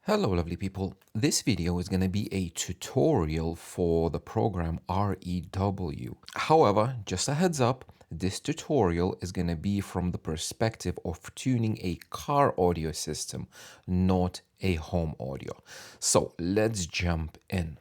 Hello lovely people, this video is going to be a tutorial for the program REW. However, just a heads up, this tutorial is going to be from the perspective of tuning a car audio system, not a home audio. So let's jump in.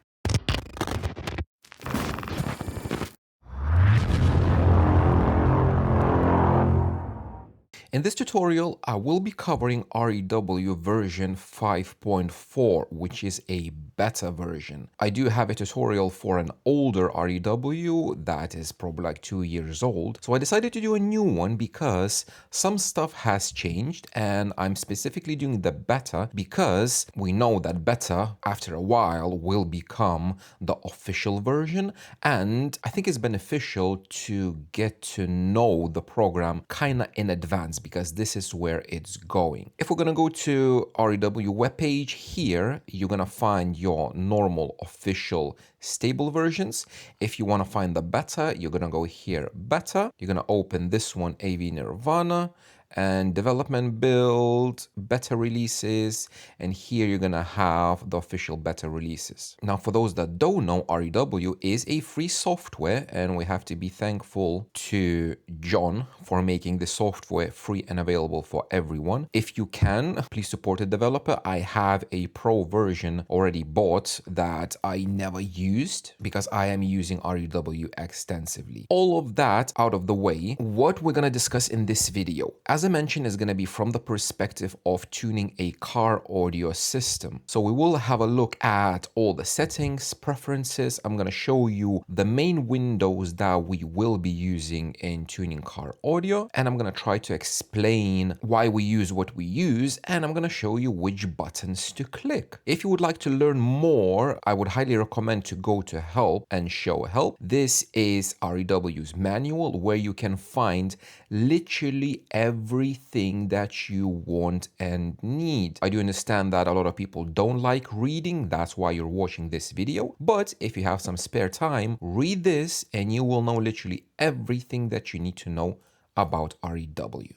In this tutorial, I will be covering REW version 5.4, which is a beta version. I do have a tutorial for an older REW that is probably like 2 years old. So I decided to do a new one because some stuff has changed, and I'm specifically doing the beta because we know that beta after a while will become the official version. And I think it's beneficial to get to know the program kind of in advance, because this is where it's going. If we're going to go to REW webpage here, you're going to find your normal official stable versions. If you want to find the beta, you're going to go here, beta. You're going to open this one, AV Nirvana, and development build, beta releases, and here you're gonna have the official beta releases. Now, for those that don't know, REW is a free software, and we have to be thankful to John for making the software free and available for everyone. If you can, please support a developer. I have a pro version already bought that I never used because I am using REW extensively. All of that out of the way, what we're gonna discuss in this video, as I mentioned, is going to be from the perspective of tuning a car audio system. So we will have a look at all the settings, preferences. I'm going to show you the main windows that we will be using in tuning car audio. And I'm going to try to explain why we use what we use. And I'm going to show you which buttons to click. If you would like to learn more, I would highly recommend to go to help and show help. This is REW's manual where you can find literally everything that you want and need. I do understand that a lot of people don't like reading, that's why you're watching this video, but if you have some spare time, read this and you will know literally everything that you need to know about REW.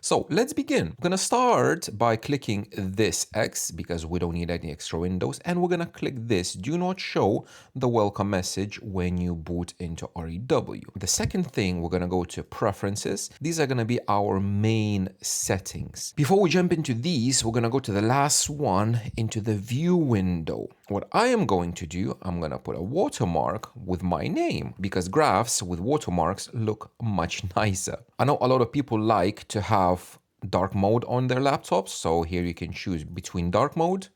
So let's begin. I'm gonna start by clicking this X because we don't need any extra windows, and we're gonna click this do not show the welcome message when you boot into REW. The second thing, we're gonna go to preferences. These are gonna be our main settings. Before we jump into these, we're gonna go to the last one, into the view window. What I am going to do, I'm gonna put a watermark with my name because graphs with watermarks look much nicer. I know a lot of people like to have dark mode on their laptops, so here you can choose between dark mode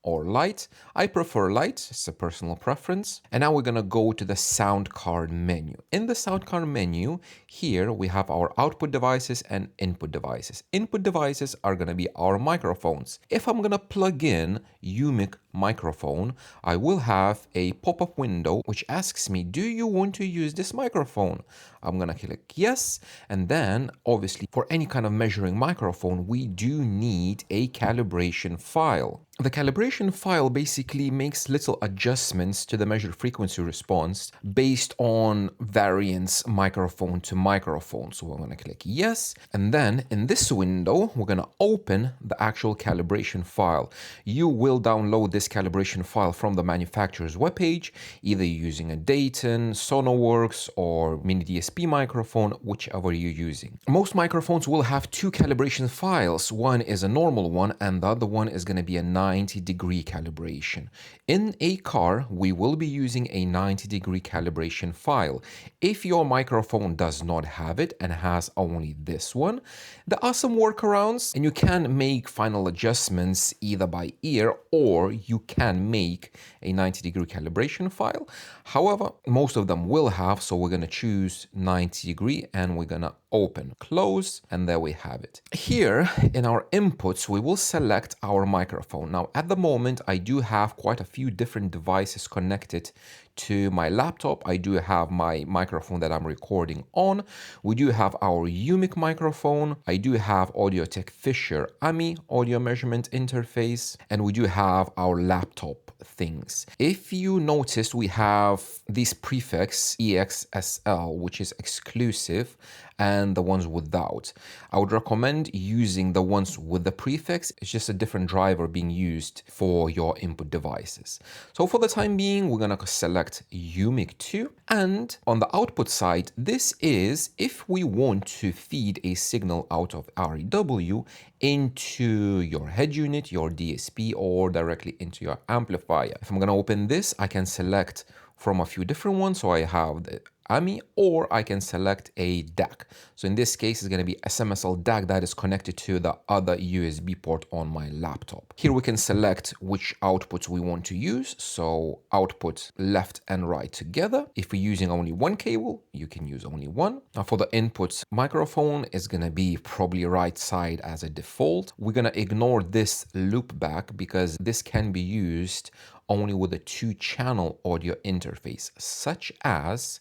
or light. I prefer light, it's a personal preference. And now we're gonna go to the sound card menu. In the sound card menu, here we have our output devices and input devices. Input devices are gonna be our microphones. If I'm gonna plug in UMIC microphone, I will have a pop-up window which asks me, do you want to use this microphone? I'm gonna click yes, and then obviously for any kind of measuring microphone, we do need a calibration file. The calibration file basically makes little adjustments to the measured frequency response based on variance microphone to microphone. So we're going to click yes. And then in this window, we're going to open the actual calibration file. You will download this calibration file from the manufacturer's webpage, either using a Dayton, Sonoworks, or Mini DSP microphone, whichever you're using. Most microphones will have two calibration files. One is a normal one, and the other one is going to be a 90-degree calibration. In a car, we will be using a 90-degree calibration file. If your microphone does not have it and has only this one, there are some workarounds, and you can make final adjustments either by ear or you can make a 90-degree calibration file. However, most of them will have, so we're going to choose 90-degree and we're going to open, close, and there we have it. Here in our inputs, we will select our microphone. Now, at the moment, I do have quite a few different devices connected to my laptop. I do have my microphone that I'm recording on. We do have our UMIC microphone. I do have Audio-Tech Fisher AMI audio measurement interface, and we do have our laptop things. If you notice, we have this prefix EXSL, which is exclusive, and the ones without. I would recommend using the ones with the prefix. It's just a different driver being used for your input devices. So for the time being, we're going to select UMIC2. And on the output side, this is if we want to feed a signal out of REW into your head unit, your DSP, or directly into your amplifier. If I'm going to open this, I can select from a few different ones. So I have the AMI, or I can select a DAC. So in this case, it's going to be SMSL DAC that is connected to the other USB port on my laptop. Here we can select which outputs we want to use. So output left and right together. If we're using only one cable, you can use only one. Now for the inputs, microphone is going to be probably right side as a default. We're going to ignore this loop back because this can be used only with a 2-channel audio interface, such as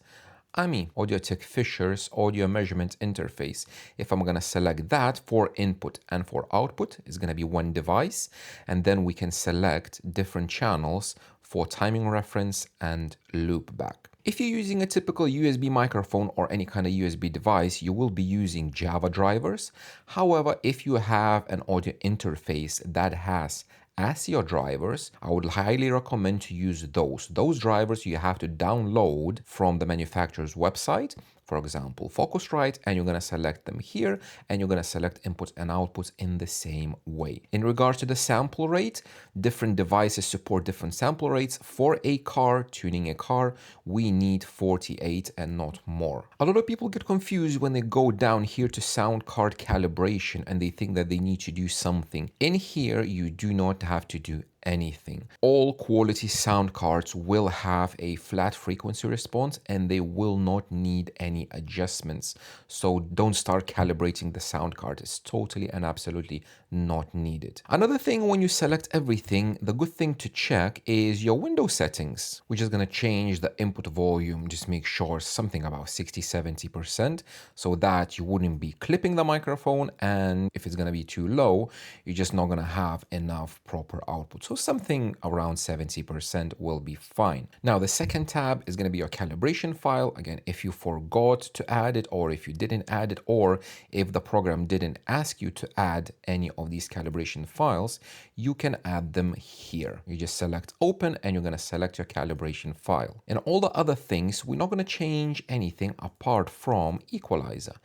Audio-Tech Fisher's audio measurement interface. If I'm going to select that for input and for output, it's going to be one device. And then we can select different channels for timing reference and loop back. If you're using a typical USB microphone or any kind of USB device, you will be using Java drivers. However, if you have an audio interface that has ASIO drivers, I would highly recommend to use those. Those drivers you have to download from the manufacturer's website, for example, Focusrite, and you're going to select them here, and you're going to select inputs and outputs in the same way. In regards to the sample rate, different devices support different sample rates. For a car, tuning a car, we need 48 and not more. A lot of people get confused when they go down here to sound card calibration and they think that they need to do something. In here, you do not have to do anything. All quality sound cards will have a flat frequency response and they will not need any adjustments. So don't start calibrating the sound card. It's totally and absolutely not needed. Another thing, when you select everything, the good thing to check is your window settings, which is going to change the input volume. Just make sure something about 60-70% so that you wouldn't be clipping the microphone, and if it's going to be too low, you're just not going to have enough proper output. So something around 70% will be fine. Now the second tab is going to be your calibration file. Again, if you forgot to add it, or if you didn't add it, or if the program didn't ask you to add any of these calibration files, you can add them here. You just select open and you're going to select your calibration file. And all the other things, we're not going to change anything apart from equalizer.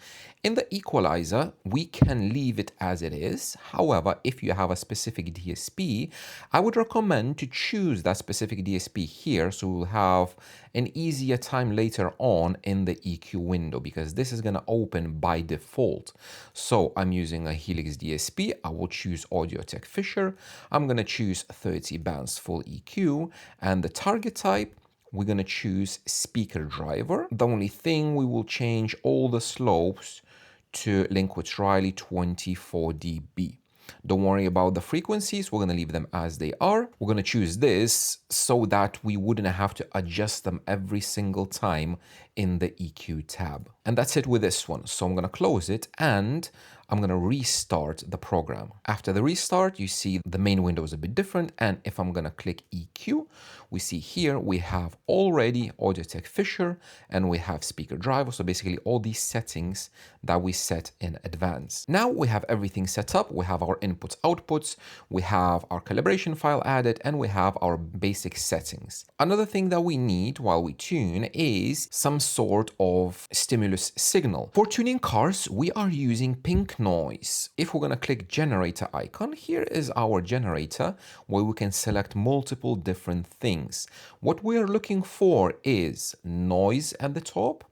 In the equalizer, we can leave it as it is. However, if you have a specific DSP, I would recommend to choose that specific DSP here, so we'll have an easier time later on in the EQ window, because this is going to open by default. So I'm using a Helix DSP. I will choose Audio-Tech Fisher. I'm going to choose 30 bands full EQ, and the target type, we're going to choose speaker driver. The only thing, we will change all the slopes to Linkwitz Riley 24 dB. Don't worry about the frequencies. We're going to leave them as they are. We're going to choose this so that we wouldn't have to adjust them every single time in the EQ tab. And that's it with this one. So I'm going to close it and I'm going to restart the program. After the restart, you see the main window is a bit different. And if I'm going to click EQ, we see here we have already Audio-Tech Fisher and we have speaker driver. So basically all these settings that we set in advance. Now we have everything set up. We have our inputs, outputs, we have our calibration file added, and we have our basic settings. Another thing that we need while we tune is some sort of stimulus signal. For tuning cars, we are using pink noise. If we're going to click generator icon, here is our generator where we can select multiple different things. What we are looking for is noise at the top,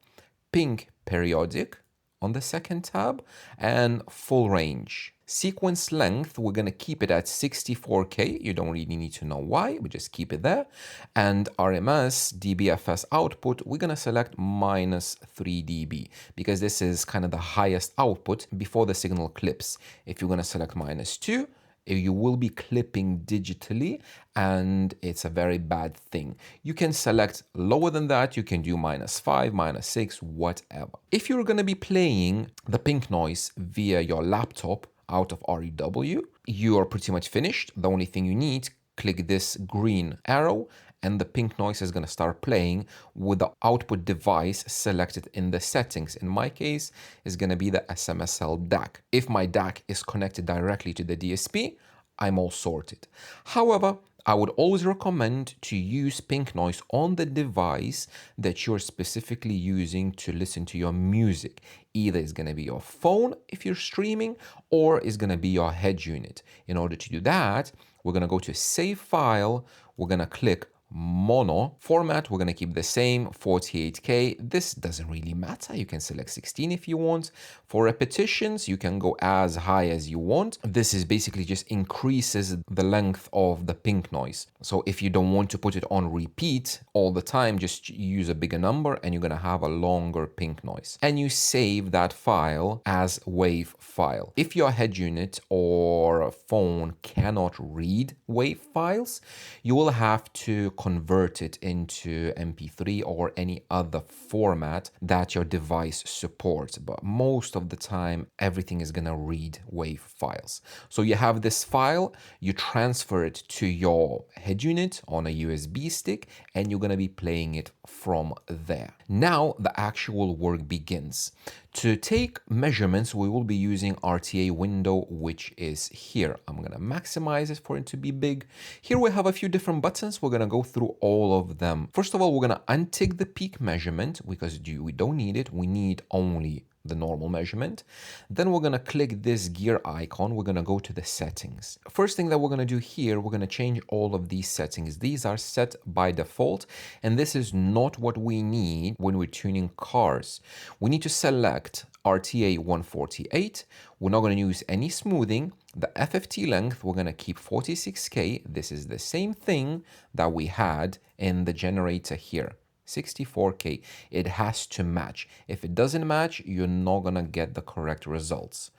pink periodic on the second tab, and full range. Sequence length, we're going to keep it at 64K. You don't really need to know why, but just keep it there. And RMS, dBFS output, we're going to select -3 dB because this is kind of the highest output before the signal clips. If you're going to select -2, you will be clipping digitally, and it's a very bad thing. You can select lower than that. You can do -5, -6, whatever. If you're going to be playing the pink noise via your laptop out of REW, you are pretty much finished. The only thing you need, click this green arrow and the pink noise is going to start playing with the output device selected in the settings. In my case, it's going to be the SMSL DAC. If my DAC is connected directly to the DSP, I'm all sorted. However, I would always recommend to use pink noise on the device that you're specifically using to listen to your music. Either it's going to be your phone if you're streaming, or it's going to be your head unit. In order to do that, we're going to go to Save File, we're going to click Mono. Format, we're going to keep the same, 48K. This doesn't really matter. You can select 16 if you want. For repetitions, you can go as high as you want. This is basically just increases the length of the pink noise. So if you don't want to put it on repeat all the time, just use a bigger number and you're going to have a longer pink noise. And you save that file as WAV file. If your head unit or phone cannot read WAV files, you will have to convert it into MP3 or any other format that your device supports. But most of the time, everything is going to read WAV files. So you have this file, you transfer it to your head unit on a USB stick, and you're going to be playing it from there. Now the actual work begins. To take measurements, we will be using RTA window, which is here. I'm going to maximize it for it to be big. Here we have a few different buttons. We're going to go through all of them. First of all, we're going to untick the peak measurement because we don't need it. We need only the normal measurement. Then we're going to click this gear icon. We're going to go to the settings. First thing that we're going to do here, we're going to change all of these settings. These are set by default, and this is not what we need when we're tuning cars. We need to select RTA 148. We're not going to use any smoothing. The FFT length, we're going to keep 46K. This is the same thing that we had in the generator here. 64K. It has to match. If it doesn't match, you're not going to get the correct results.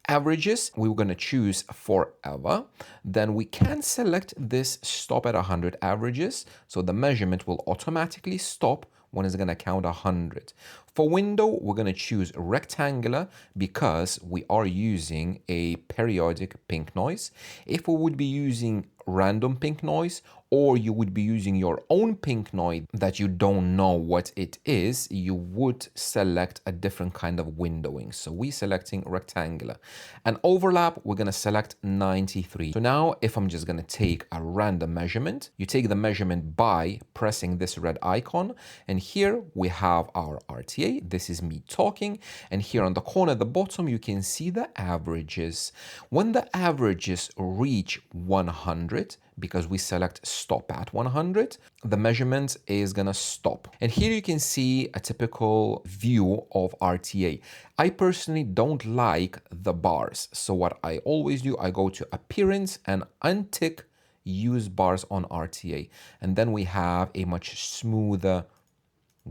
Averages, we're going to choose forever. Then we can select this stop at 100 averages. So the measurement will automatically stop when it's going to count 100. For window, we're going to choose rectangular because we are using a periodic pink noise. If we would be using random pink noise, or you would be using your own pink noise that you don't know what it is, you would select a different kind of windowing. So we're selecting rectangular. And overlap, we're going to select 93. So now if I'm just going to take a random measurement, you take the measurement by pressing this red icon. And here we have our RTA. This is me talking. And here on the corner at the bottom, you can see the averages. When the averages reach 100, because we select stop at 100, the measurement is gonna stop. And here you can see a typical view of RTA. I personally don't like the bars. So what I always do, I go to appearance and untick use bars on RTA. And then we have a much smoother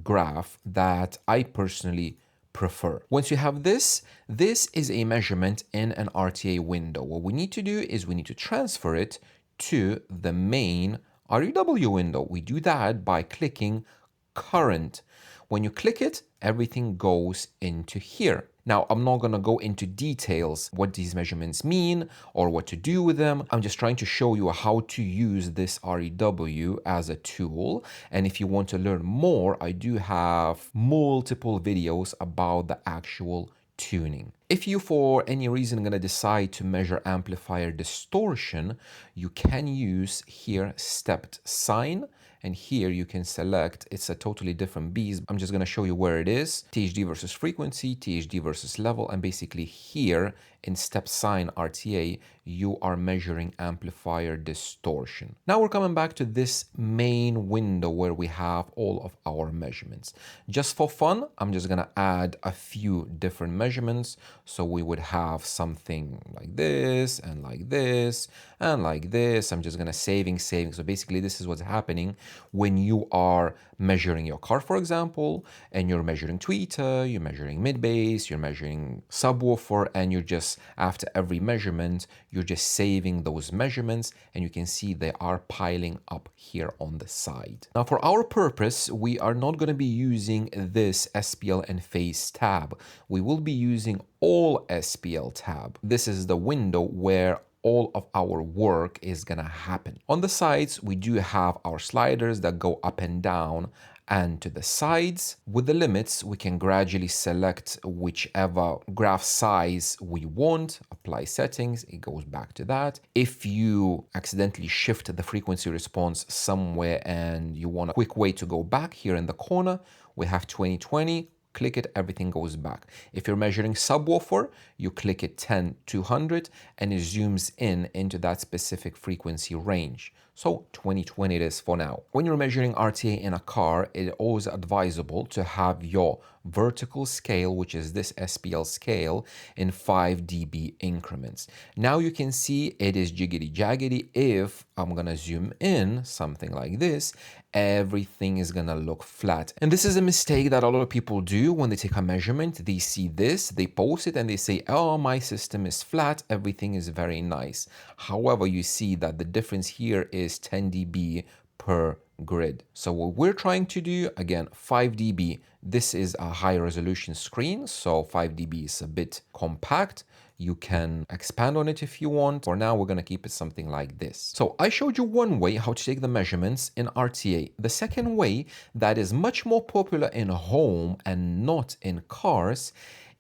graph that I personally prefer. Once you have this is a measurement in an RTA window. What we need to do is we need to transfer it to the main REW window. We do that by clicking current. When you click it, everything goes into here. Now, I'm not going to go into details what these measurements mean or what to do with them. I'm just trying to show you how to use this REW as a tool. And if you want to learn more, I do have multiple videos about the actual tuning. If you, for any reason, going to decide to measure amplifier distortion, you can use here stepped sine. And here you can select, it's a totally different beast. I'm just going to show you where it is. THD versus frequency, THD versus level. And basically here in step sine RTA, you are measuring amplifier distortion. Now we're coming back to this main window where we have all of our measurements. Just for fun, I'm just going to add a few different measurements. So we would have something like this and like this and like this. I'm just going to saving. So basically this is what's happening when you are measuring your car, for example, and you're measuring tweeter, you're measuring mid bass, you're measuring subwoofer, and you're just, after every measurement, you're just saving those measurements, and you can see they are piling up here on the side. Now, for our purpose, we are not going to be using this SPL and phase tab. We will be using all SPL tab. This is the window where all of our work is gonna happen. On the sides, we do have our sliders that go up and down and to the sides. With the limits, we can gradually select whichever graph size we want, apply settings, it goes back to that. If you accidentally shift the frequency response somewhere and you want a quick way to go back, here in the corner, we have 2020, click it, everything goes back. If you're measuring subwoofer, you click it 10-200 and it zooms in into that specific frequency range. So 2020 it is for now. When you're measuring RTA in a car, it is always advisable to have your vertical scale, which is this SPL scale, in 5 dB increments. Now you can see it is jiggity jaggedy. If I'm gonna zoom in, something like this, everything is gonna look flat. And this is a mistake that a lot of people do when they take a measurement. They see this, they post it and they say, oh, my system is flat, everything is very nice. However, you see that the difference here is 10 dB per grid. So what we're trying to do, again, 5 dB, this is a high resolution screen, so 5 dB is a bit compact. You can expand on it if you want. For now, we're going to keep it something like this. So I showed you one way how to take the measurements in RTA. The second way that is much more popular in home and not in cars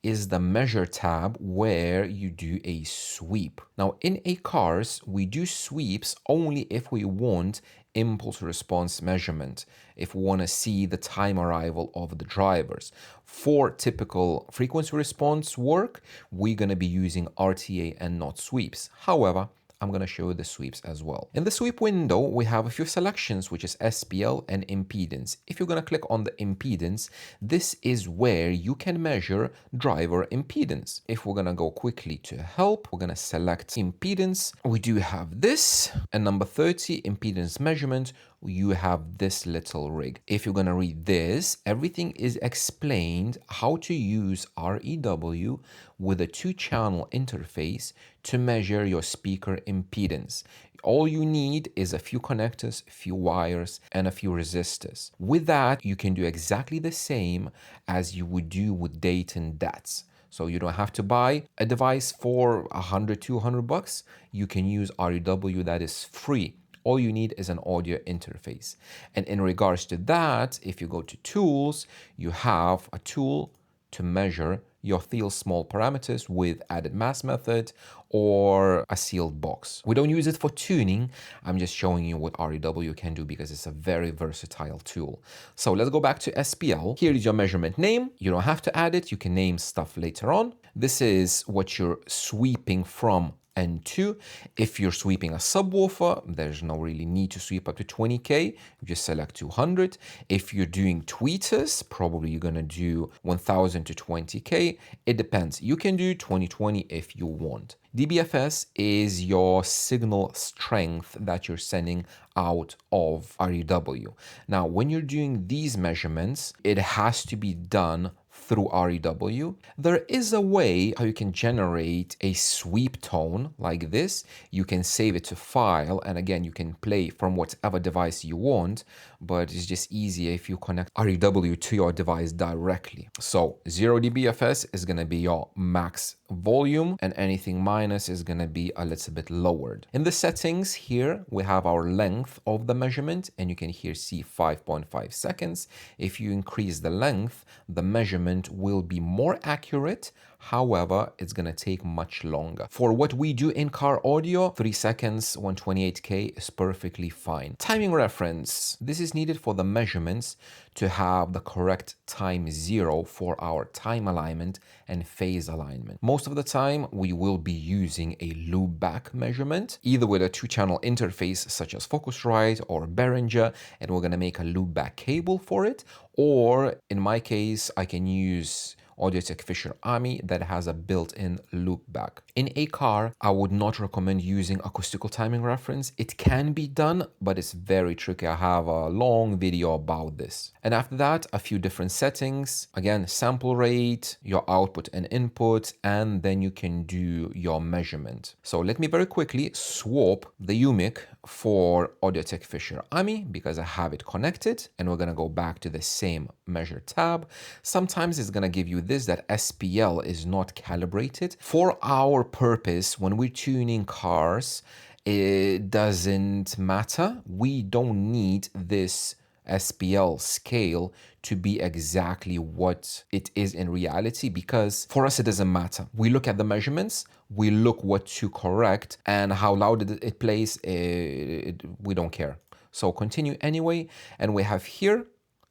is the measure tab, where you do a sweep. Now in a cars, we do sweeps only if we want impulse response measurement, if we want to see the time arrival of the drivers. For typical frequency response work, we're going to be using RTA and not sweeps. However, I'm going to show you the sweeps as well. In the sweep window, we have a few selections, which is SPL and impedance. If you're going to click on the impedance, this is where you can measure driver impedance. If we're going to go quickly to help, we're going to select impedance. We do have this, and number 30, impedance measurement, you have this little rig. If you're going to read this, everything is explained how to use REW with a 2-channel interface to measure your speaker impedance. All you need is a few connectors, a few wires, and a few resistors. With that, you can do exactly the same as you would do with Dayton DATs. So you don't have to buy a device for $100-200. You can use REW that is free. All you need is an audio interface. And in regards to that, if you go to tools, you have a tool to measure your Thiel small parameters with added mass method or a sealed box. We don't use it for tuning. I'm just showing you what REW can do because it's a very versatile tool. So let's go back to SPL. Here is your measurement name. You don't have to add it. You can name stuff later on. This is what you're sweeping from and to. If you're sweeping a subwoofer, there's no really need to sweep up to 20K. You just select 200. If you're doing tweeters, probably you're gonna do 1000 to 20K. It depends. You can do 2020 if you want. dBFS is your signal strength that you're sending out of REW. Now, when you're doing these measurements, it has to be done through REW. There is a way how you can generate a sweep tone like this. You can save it to file, and again, you can play from whatever device you want, but it's just easier if you connect REW to your device directly. So 0 dBFS is going to be your max volume, and anything minus is going to be a little bit lowered. In the settings here, we have our length of the measurement, and you can here see 5.5 seconds. If you increase the length, the measurement will be more accurate. However, it's going to take much longer. For what we do in car audio, 3 seconds, 128K is perfectly fine. Timing reference. This is needed for the measurements to have the correct time 0 for our time alignment and phase alignment. Most of the time, we will be using a loopback measurement, either with a 2-channel interface such as Focusrite or Behringer, and we're going to make a loopback cable for it. Or in my case, I can use Audio-Tech Fisher Ami that has a built-in loopback. In a car, I would not recommend using acoustical timing reference. It can be done, but it's very tricky. I have a long video about this. And after that, a few different settings. Again, sample rate, your output and input, and then you can do your measurement. So let me very quickly swap the UMIC for Audio-Tech Fisher Ami because I have it connected, and we're gonna go back to the same measure tab. Sometimes it's gonna give you with this, that SPL is not calibrated. For our purpose, when we're tuning cars, it doesn't matter. We don't need this SPL scale to be exactly what it is in reality, because for us it doesn't matter. We look at the measurements, we look what to correct, and how loud it plays, we don't care. So continue anyway, and we have here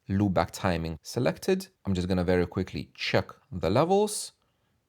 loop back timing selected. I'm just gonna very quickly check the levels.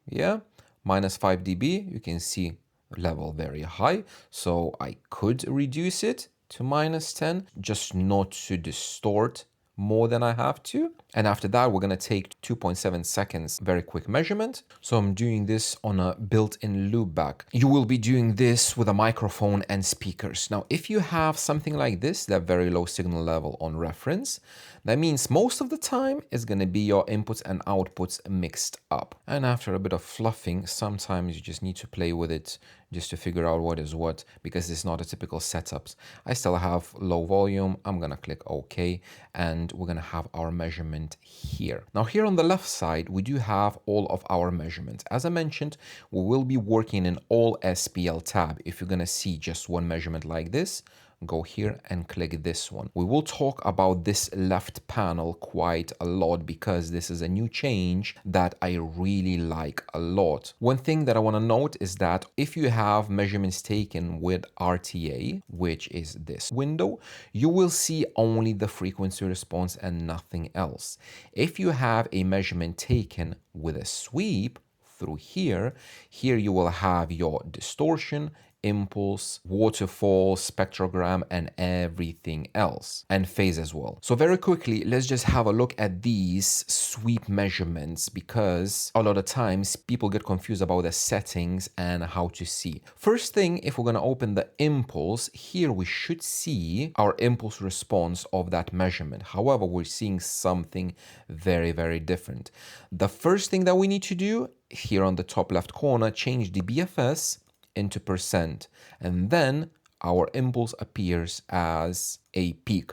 Yeah, minus 5 dB, you can see level very high, so I could reduce it to minus 10, just not to distort more than I have to. And after that, we're gonna take 2.7 seconds, very quick measurement. So I'm doing this on a built-in loopback. You will be doing this with a microphone and speakers. Now, if you have something like this, that very low signal level on reference, that means most of the time it's gonna be your inputs and outputs mixed up. And after a bit of fluffing, sometimes you just need to play with it just to figure out what is what, because it's not a typical setups. I still have low volume. I'm gonna click OK, and we're gonna have our measurement here. Now here on the left side, we do have all of our measurements. As I mentioned, we will be working in all SPL tab. If you're gonna see just one measurement like this, go here and click this one. We will talk about this left panel quite a lot because this is a new change that I really like a lot. One thing that I want to note is that if you have measurements taken with RTA, which is this window, you will see only the frequency response and nothing else. If you have a measurement taken with a sweep through here you will have your distortion, impulse, waterfall, spectrogram, and everything else, and phase as well. So very quickly, let's just have a look at these sweep measurements, because a lot of times people get confused about the settings and how to see. First thing, if we're going to open the impulse, here we should see our impulse response of that measurement. However, we're seeing something very, very different. The first thing that we need to do here on the top left corner, change the BFS into percent, and then our impulse appears as a peak.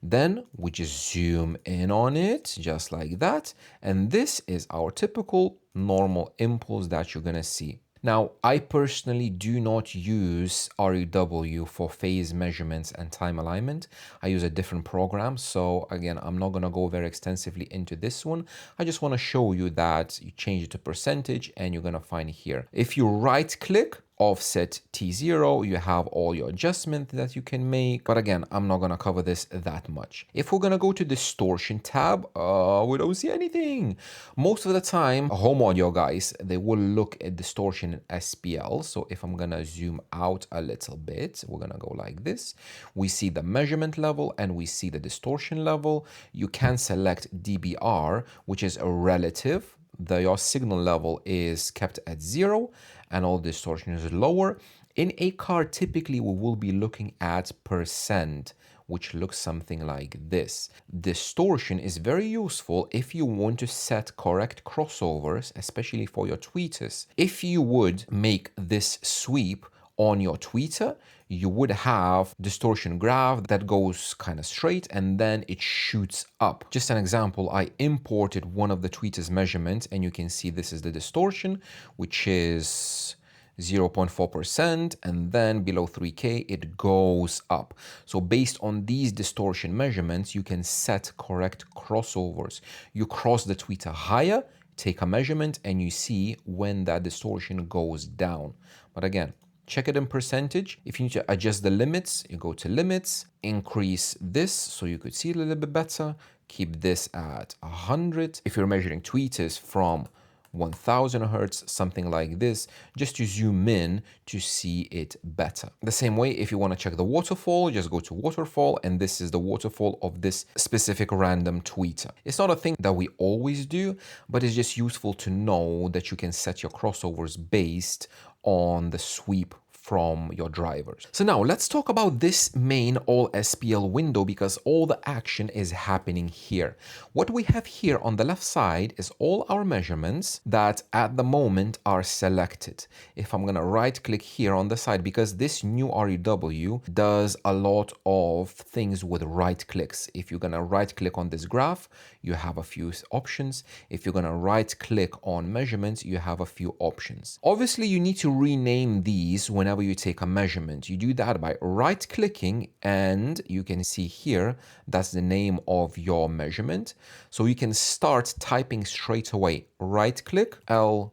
Then we just zoom in on it just like that, and this is our typical normal impulse that you're gonna see. Now, I personally do not use REW for phase measurements and time alignment. I use a different program. So again, I'm not gonna go very extensively into this one. I just wanna show you that you change it to percentage and you're gonna find here. If you right click, offset T0, you have all your adjustments that you can make. But again, I'm not gonna cover this that much. If we're gonna go to distortion tab, we don't see anything. Most of the time, home audio guys, they will look at distortion in SPL. So if I'm gonna zoom out a little bit, we're gonna go like this. We see the measurement level and we see the distortion level. You can select dBr, which is a relative. Your signal level is kept at 0 and all distortion is lower. In a car, typically we will be looking at percent, which looks something like this. Distortion is very useful if you want to set correct crossovers, especially for your tweeters. If you would make this sweep on your tweeter, you would have distortion graph that goes kind of straight and then it shoots up. Just an example, I imported one of the tweeter's measurements and you can see this is the distortion, which is 0.4%, and then below 3K it goes up. So based on these distortion measurements, you can set correct crossovers. You cross the tweeter higher, take a measurement, and you see when that distortion goes down. But again, check it in percentage. If you need to adjust the limits, you go to limits, increase this so you could see it a little bit better. Keep this at 100. If you're measuring tweeters from 1000 Hertz, something like this, just to zoom in to see it better. The same way, if you want to check the waterfall, just go to waterfall, and this is the waterfall of this specific random tweeter. It's not a thing that we always do, but it's just useful to know that you can set your crossovers based on the sweep from your drivers. So now let's talk about this main all SPL window because all the action is happening here. What we have here on the left side is all our measurements that at the moment are selected. If I'm gonna right click here on the side, because this new REW does a lot of things with right clicks. If you're gonna right click on this graph, you have a few options. If you're gonna right click on measurements, you have a few options. Obviously, you need to rename these whenever you take a measurement. You do that by right clicking, and you can see here, that's the name of your measurement. So you can start typing straight away. Right click, L,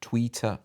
tweeter,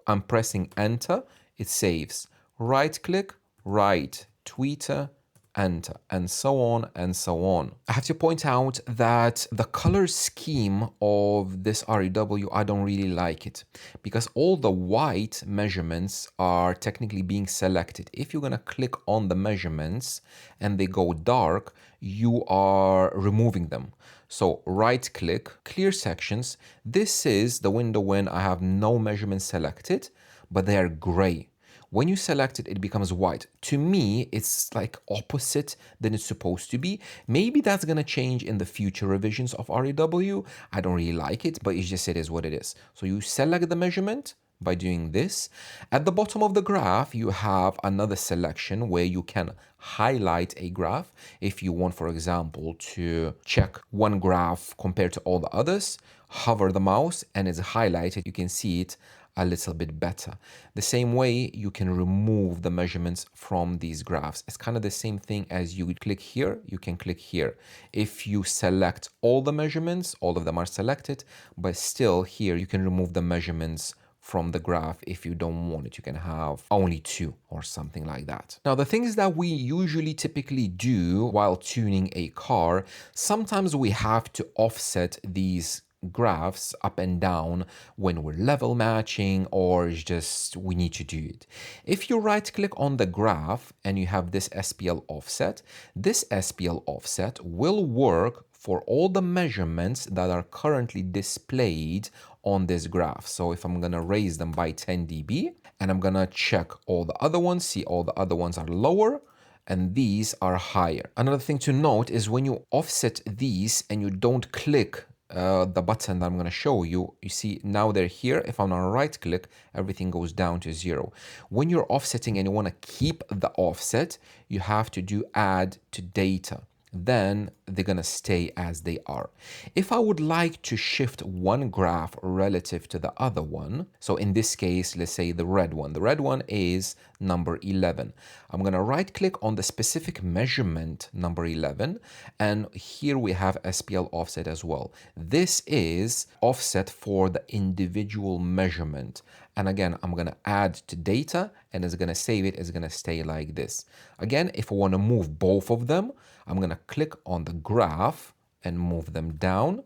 I'm pressing enter, it saves. Right click, right, tweeter, enter, and so on and so on. I have to point out that the color scheme of this REW, I don't really like it because all the white measurements are technically being selected. If you're gonna click on the measurements and they go dark, you are removing them. So right click, clear sections. This is the window when I have no measurements selected, but they are gray. When you select it, it becomes white. To me, it's like opposite than it's supposed to be. Maybe that's gonna change in the future revisions of REW. I don't really like it, but it's just, it is what it is. So you select the measurement by doing this. At the bottom of the graph, you have another selection where you can highlight a graph. If you want, for example, to check one graph compared to all the others, hover the mouse and it's highlighted. You can see it a little bit better. The same way you can remove the measurements from these graphs. It's kind of the same thing as you click here, you can click here. If you select all the measurements, all of them are selected, but still here you can remove the measurements from the graph if you don't want it. You can have only two or something like that. Now, the things that we usually typically do while tuning a car, sometimes we have to offset these graphs up and down when we're level matching or just we need to do it. If you right click on the graph and you have this SPL offset, this SPL offset will work for all the measurements that are currently displayed on this graph. So if I'm gonna raise them by 10 dB and I'm gonna check all the other ones, see all the other ones are lower and these are higher. Another thing to note is when you offset these and you don't click the button that I'm going to show you, you see now they're here. If I'm on a right click, everything goes down to 0. When you're offsetting and you want to keep the offset, you have to do add to data. Then they're going to stay as they are. If I would like to shift one graph relative to the other one, so in this case, let's say the red one is number 11. I'm going to right click on the specific measurement number 11, and here we have SPL offset as well. This is offset for the individual measurement. And again, I'm going to add to data and it's going to save it. It's going to stay like this. Again, if I want to move both of them, I'm going to click on the graph and move them down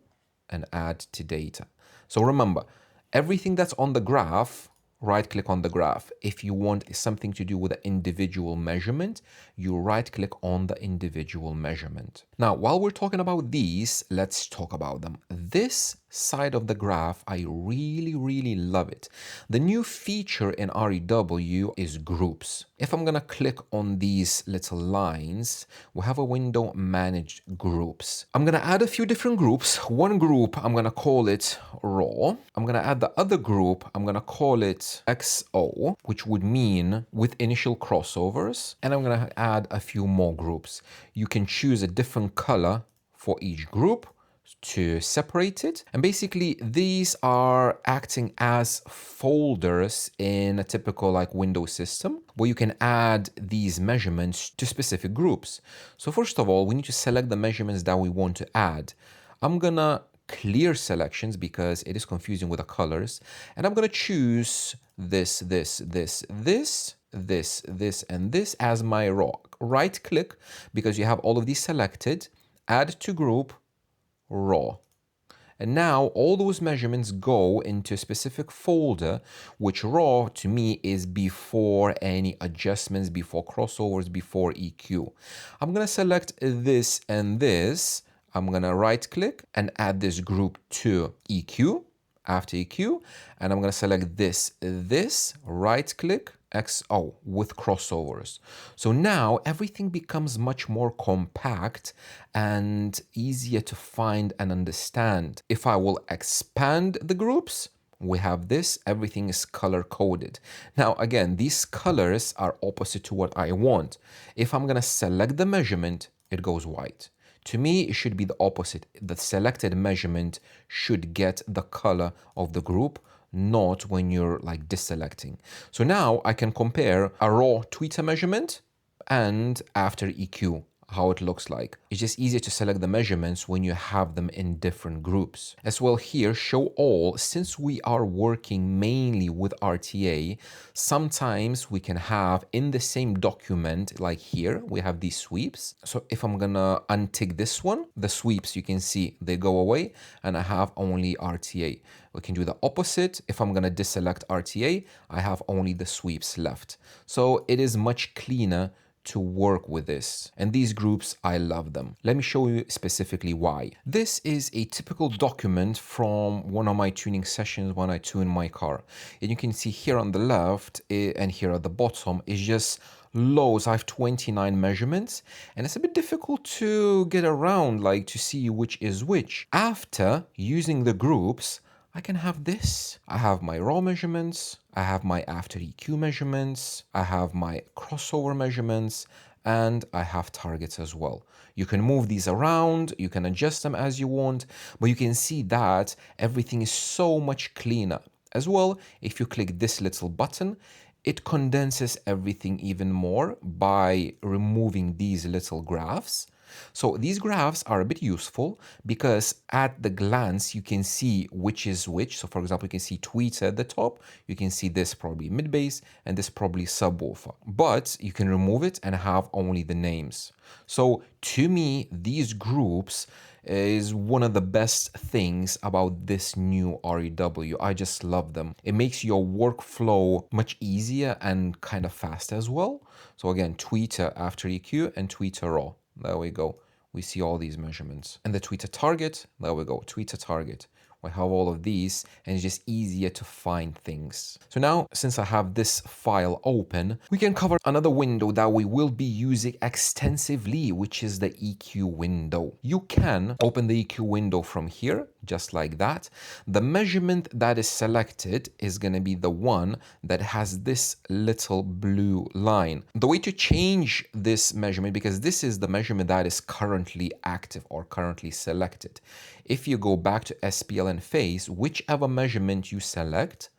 and add to data. So remember, everything that's on the graph, right click on the graph. If you want something to do with the individual measurement, you right click on the individual measurement. Now, while we're talking about these, let's talk about them. This side of the graph, I really love it. The new feature in REW is groups. If I'm gonna click on these little lines, we have a window manage groups. I'm gonna add a few different groups. One group, I'm gonna call it raw. I'm gonna add the other group, I'm gonna call it XO, which would mean with initial crossovers. And I'm gonna add a few more groups. You can choose a different color for each group to separate it. And basically these are acting as folders in a typical like Windows system where you can add these measurements to specific groups. So first of all, we need to select the measurements that we want to add. I'm gonna clear selections because it is confusing with the colors. And I'm gonna choose this, and this as my raw. Right click because you have all of these selected, add to group, raw. And now all those measurements go into a specific folder, which raw to me is before any adjustments, before crossovers, before EQ. I'm gonna select this and this. I'm gonna right click and add this group to EQ after EQ. And I'm gonna select this, right click, XO with crossovers. So now everything becomes much more compact and easier to find and understand. If I will expand the groups, we have this, everything is color coded. Now, again, these colors are opposite to what I want. If I'm gonna select the measurement, it goes white. To me, it should be the opposite. The selected measurement should get the color of the group, not when you're like deselecting. So now I can compare a raw tweeter measurement and after EQ, how it looks like. It's just easier to select the measurements when you have them in different groups. As well here, show all, since we are working mainly with RTA, sometimes we can have in the same document, like here, we have these sweeps. So if I'm gonna untick this one, the sweeps, you can see they go away and I have only RTA. We can do the opposite. If I'm gonna deselect RTA, I have only the sweeps left. So it is much cleaner to work with this. And these groups, I love them. Let me show you specifically why. This is a typical document from one of my tuning sessions when I tune my car. And you can see here on the left and here at the bottom is just loads. I have 29 measurements and it's a bit difficult to get around, like to see which is which. After using the groups, I can have this. I have my raw measurements, I have my after EQ measurements, I have my crossover measurements, and I have targets as well. You can move these around, you can adjust them as you want, but you can see that everything is so much cleaner. As well, if you click this little button, it condenses everything even more by removing these little graphs. So these graphs are a bit useful because at the glance you can see which is which. So for example, you can see tweets at the top, you can see this probably mid bass and this probably subwoofer. But you can remove it and have only the names. So to me, these groups is one of the best things about this new REW. I just love them. It makes your workflow much easier and kind of fast as well. So again, tweeter after EQ and tweeter raw. There we go. We see all these measurements. And the tweeter target, there we go, tweeter target. We have all of these and it's just easier to find things. So now, since I have this file open, we can cover another window that we will be using extensively, which is the EQ window. You can open the EQ window from here, just like that. The measurement that is selected is going to be the one that has this little blue line. The way to change this measurement, because this is the measurement that is currently active or currently selected. If you go back to SPL and phase, whichever measurement you select,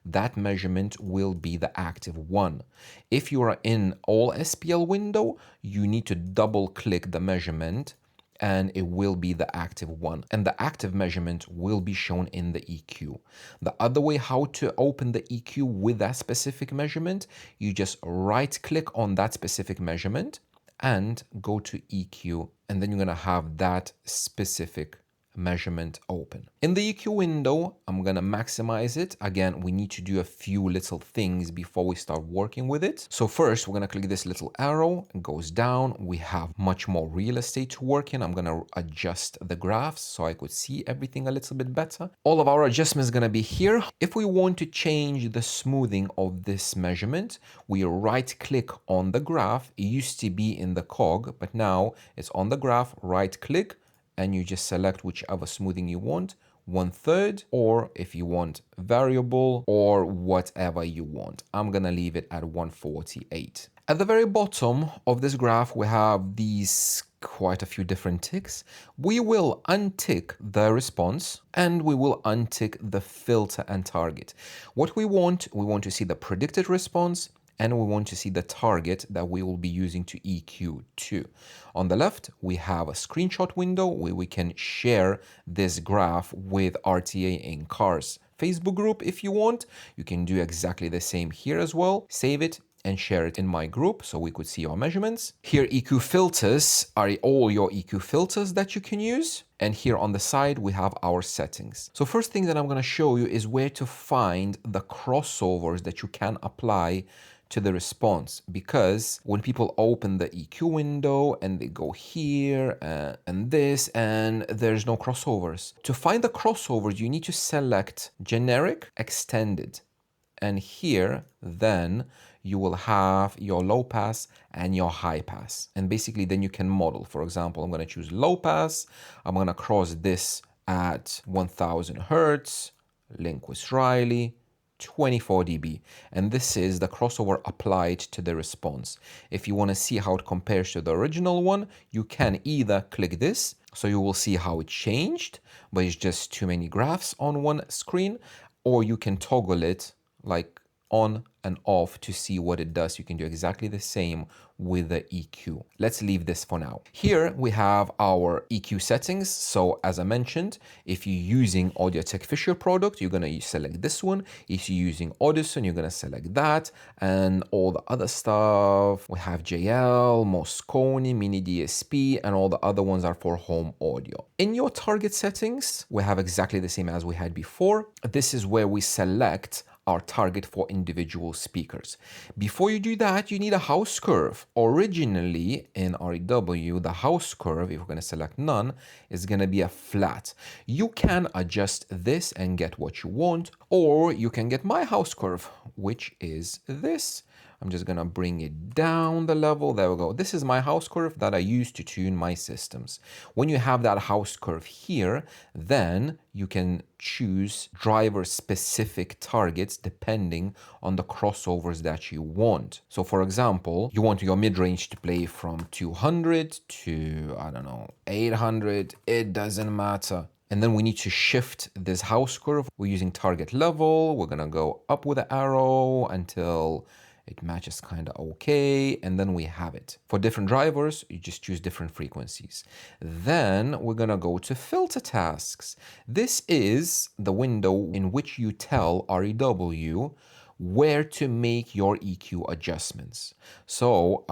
that measurement will be the active one. If you are in all SPL window, you need to double click the measurement and it will be the active one. And the active measurement will be shown in the EQ. The other way how to open the EQ with that specific measurement, you just right click on that specific measurement and go to EQ. And then you're gonna have that specific measurement open. In the EQ window, I'm gonna maximize it. Again, we need to do a few little things before we start working with it. So first, we're gonna click this little arrow, it goes down. We have much more real estate to work in. I'm gonna adjust the graphs so I could see everything a little bit better. All of our adjustments gonna be here. If we want to change the smoothing of this measurement, we right click on the graph. It used to be in the cog, but now it's on the graph, right click, and you just select whichever smoothing you want, 1/3, or if you want variable or whatever you want. I'm gonna leave it at 148. At the very bottom of this graph, we have these quite a few different ticks. We will untick the response and we will untick the filter and target. What we want to see the predicted response and we want to see the target that we will be using to EQ to. On the left, we have a screenshot window where we can share this graph with RTA in Cars Facebook group if you want. You can do exactly the same here as well. Save it and share it in my group so we could see our measurements. Here, EQ filters are all your EQ filters that you can use. And here on the side, we have our settings. So first thing that I'm gonna show you is where to find the crossovers that you can apply to the response, because when people open the EQ window and they go here and this, and there's no crossovers. To find the crossovers, you need to select generic extended. And here, then you will have your low pass and your high pass. And basically then you can model. For example, I'm going to choose low pass. I'm going to cross this at 1000 hertz, link with Riley, 24 dB. And this is the crossover applied to the response. If you want to see how it compares to the original one, you can either click this, so you will see how it changed, but it's just too many graphs on one screen, or you can toggle it like on and off to see what it does. You can do exactly the same with the EQ. Let's leave this for now. Here we have our EQ settings. So as I mentioned, if you're using Audio-Tech Fisher product, you're going to select this one. If you're using Audison, you're going to select that, and all the other stuff. We have JL, Moscone, Mini DSP, and all the other ones are for home audio. In your target settings, we have exactly the same as we had before. This is where we select our target for individual speakers. Before you do that, you need a house curve. Originally in REW, the house curve, if we're going to select none, is going to be a flat. You can adjust this and get what you want, or you can get my house curve, which is this. I'm just going to bring it down the level. There we go. This is my house curve that I use to tune my systems. When you have that house curve here, then you can choose driver-specific targets depending on the crossovers that you want. So for example, you want your mid-range to play from 200 to, I don't know, 800. It doesn't matter. And then we need to shift this house curve. We're using target level. We're going to go up with the arrow until it matches kind of okay, and then we have it. For different drivers, you just choose different frequencies. Then we're gonna go to filter tasks. This is the window in which you tell REW where to make your EQ adjustments. So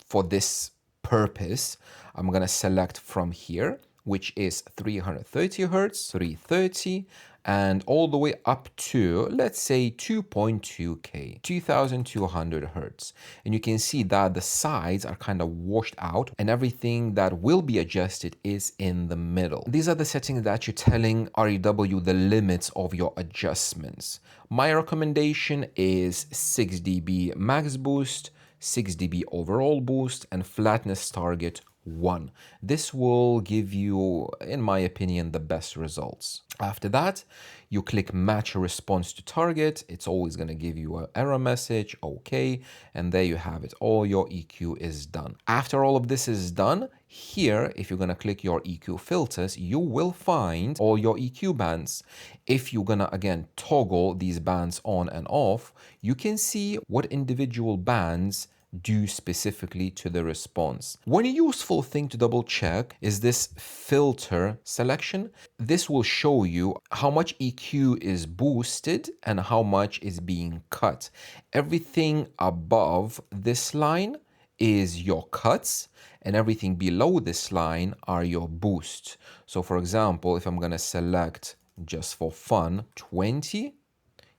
for this purpose, I'm gonna select from here, which is 330 hertz, 330, and all the way up to, let's say, 2.2K, 2200 hertz. And you can see that the sides are kind of washed out and everything that will be adjusted is in the middle. These are the settings that you're telling REW the limits of your adjustments. My recommendation is 6 dB max boost, 6 dB overall boost, and flatness target 1. This will give you, in my opinion, the best results. After that, you click match a response to target. It's always going to give you an error message, okay, and there you have it. All your EQ is done. After all of this is done, here, if you're going to click your EQ filters, you will find all your EQ bands. If you're going to, again, toggle these bands on and off, you can see what individual bands do specifically to the response. One useful thing to double check is this filter selection. This will show you how much EQ is boosted and how much is being cut. Everything above this line is your cuts, and everything below this line are your boosts. So for example, if I'm going to select, just for fun, 20,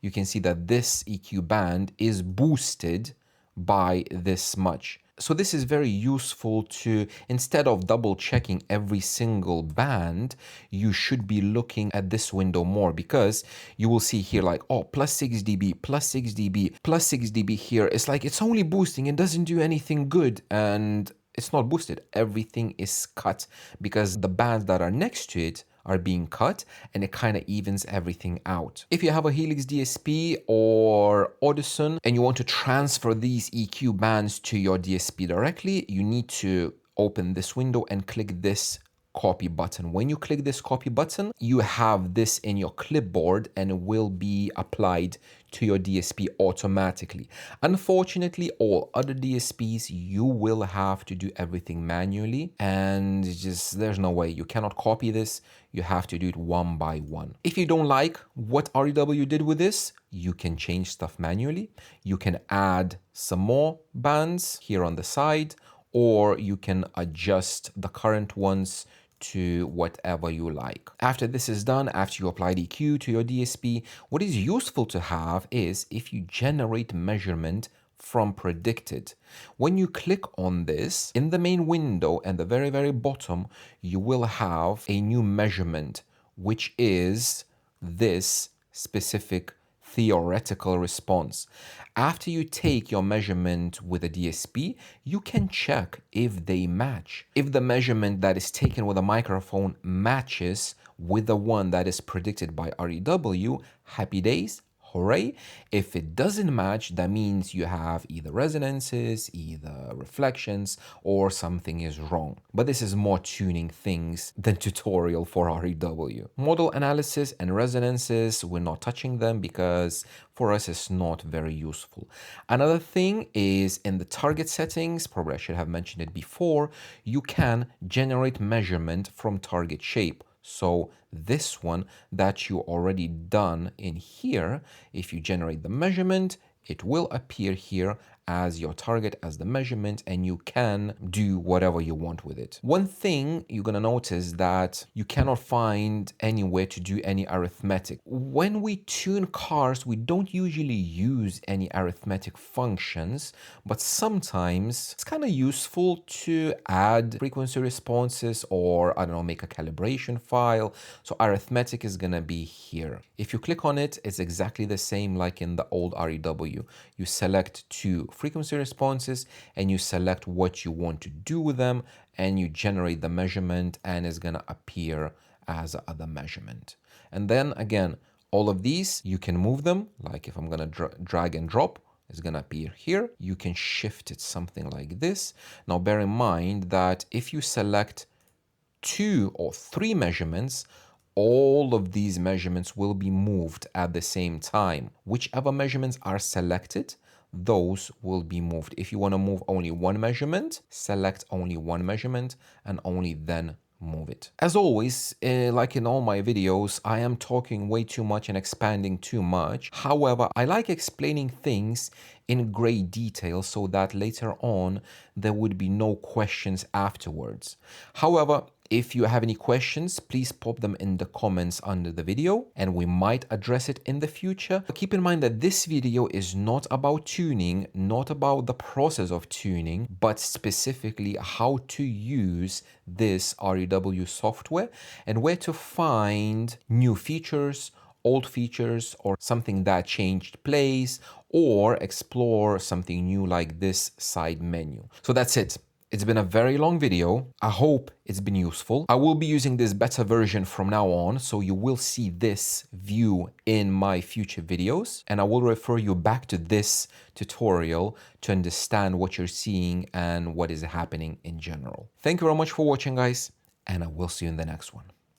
you can see that this EQ band is boosted by this much. So this is very useful to, instead of double checking every single band, you should be looking at this window more, because you will see here like, oh, plus 6 dB, plus 6 dB, plus 6 dB here. It's like, it's only boosting, it doesn't do anything good. And it's not boosted. Everything is cut because the bands that are next to it are being cut, and it kind of evens everything out. If you have a Helix DSP or Audison and you want to transfer these EQ bands to your DSP directly, you need to open this window and click this copy button. When you click this copy button, you have this in your clipboard and it will be applied to your DSP automatically. Unfortunately, all other DSPs, you will have to do everything manually, and just there's no way. You cannot copy this. You have to do it one by one. If you don't like what REW did with this, you can change stuff manually. You can add some more bands here on the side, or you can adjust the current ones to whatever you like. After this is done, after you apply EQ to your DSP, what is useful to have is if you generate measurement from predicted. When you click on this, in the main window at the very, very bottom, you will have a new measurement, which is this specific theoretical response. After you take your measurement with a DSP, you can check if they match. If the measurement that is taken with a microphone matches with the one that is predicted by REW, happy days. Hooray. If it doesn't match, that means you have either resonances, either reflections, or something is wrong. But this is more tuning things than tutorial for REW. Model analysis and resonances, we're not touching them because for us it's not very useful. Another thing is in the target settings, probably I should have mentioned it before, you can generate measurement from target shape. So this one that you already done in here, if you generate the measurement, it will appear here as your target, as the measurement, and you can do whatever you want with it. One thing you're gonna notice that you cannot find anywhere to do any arithmetic. When we tune cars, we don't usually use any arithmetic functions, but sometimes it's kind of useful to add frequency responses or, I don't know, make a calibration file. So arithmetic is gonna be here. If you click on it, it's exactly the same like in the old REW. You select two frequency responses and you select what you want to do with them and you generate the measurement and it's gonna appear as the measurement. And then again, all of these, you can move them. Like if I'm gonna drag and drop, it's gonna appear here. You can shift it something like this. Now bear in mind that if you select 2 or 3 measurements, all of these measurements will be moved at the same time. Whichever measurements are selected, those will be moved. If you want to move only one measurement, select only one measurement and only then move it. As always, like in all my videos, I am talking way too much and expanding too much. However, I like explaining things in great detail so that later on there would be no questions afterwards. However, if you have any questions, please pop them in the comments under the video and we might address it in the future. But keep in mind that this video is not about tuning, not about the process of tuning, but specifically how to use this REW software and where to find new features, old features, or something that changed place, or explore something new like this side menu. So that's it. It's been a very long video. I hope it's been useful. I will be using this beta version from now on, so you will see this view in my future videos, and I will refer you back to this tutorial to understand what you're seeing and what is happening in general. Thank you very much for watching, guys, and I will see you in the next one.